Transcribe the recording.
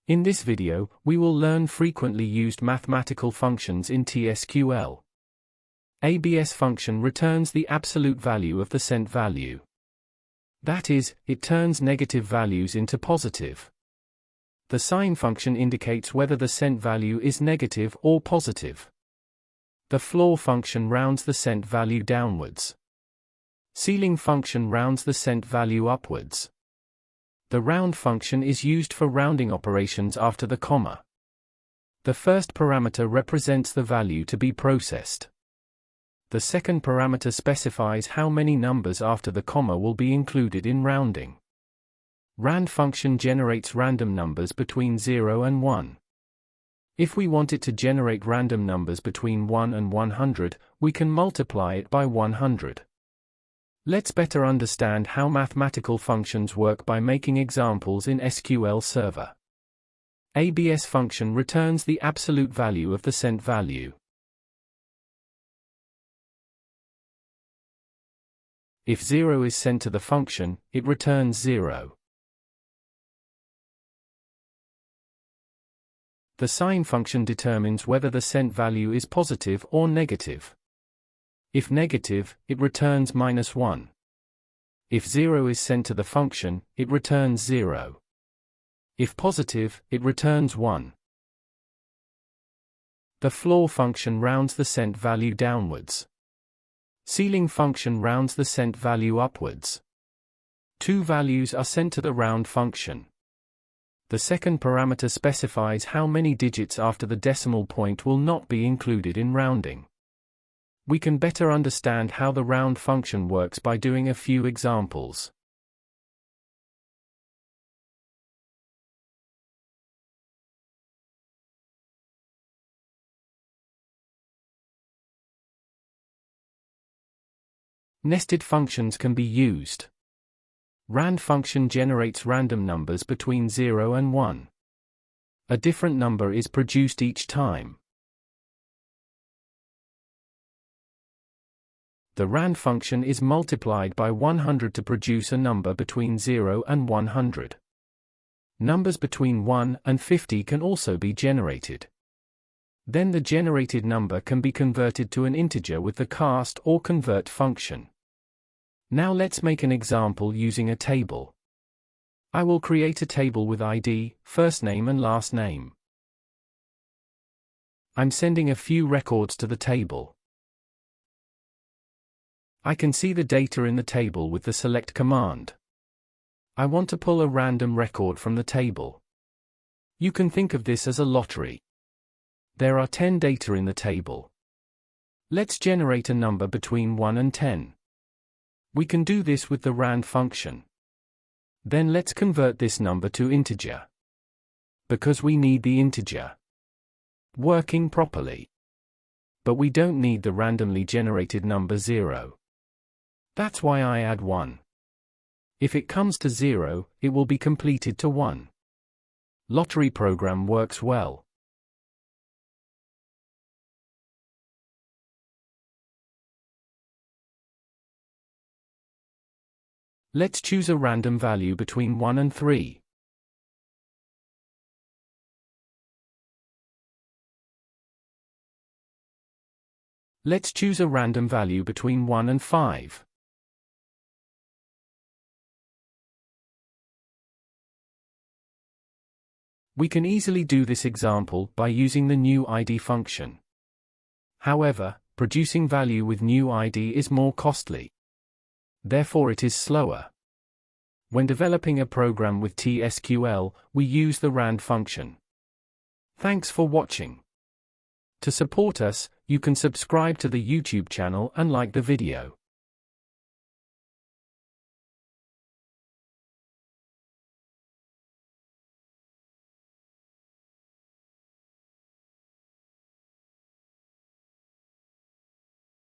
In this video, we will learn frequently used mathematical functions in T-SQL. ABS function returns the absolute value of the sent value. That is, it turns negative values into positive. The sign function indicates whether the sent value is negative or positive. The floor function rounds the sent value downwards. Ceiling function rounds the sent value upwards. The round function is used for rounding operations after the comma. The first parameter represents the value to be processed. The second parameter specifies how many numbers after the comma will be included in rounding. Rand function generates random numbers between 0 and 1. If we want it to generate random numbers between 1 and 100, we can multiply it by 100. Let's better understand how mathematical functions work by making examples in SQL Server. ABS function returns the absolute value of the sent value. If 0 is sent to the function, it returns 0. The sign function determines whether the sent value is positive or negative. If negative, it returns -1. If 0 is sent to the function, it returns 0. If positive, it returns 1. The floor function rounds the sent value downwards. Ceiling function rounds the sent value upwards. Two values are sent to the round function. The second parameter specifies how many digits after the decimal point will not be included in rounding. We can better understand how the round function works by doing a few examples. Nested functions can be used. Rand function generates random numbers between 0 and 1. A different number is produced each time. The rand function is multiplied by 100 to produce a number between 0 and 100. Numbers between 1 and 50 can also be generated. Then the generated number can be converted to an integer with the cast or convert function. Now let's make an example using a table. I will create a table with ID, first name and last name. I'm sending a few records to the table. I can see the data in the table with the select command. I want to pull a random record from the table. You can think of this as a lottery. There are 10 data in the table. Let's generate a number between 1 and 10. We can do this with the rand function. Then let's convert this number to integer. Because we need the integer working properly. But we don't need the randomly generated number 0. That's why I add 1. If it comes to 0, it will be completed to 1. Lottery program works well. Let's choose a random value between 1 and 3. Let's choose a random value between 1 and 5. We can easily do this example by using the new ID function. However, producing value with new ID is more costly. Therefore it is slower. When developing a program with T-SQL, we use the rand function. Thanks for watching. To support us, you can subscribe to the YouTube channel and like the video.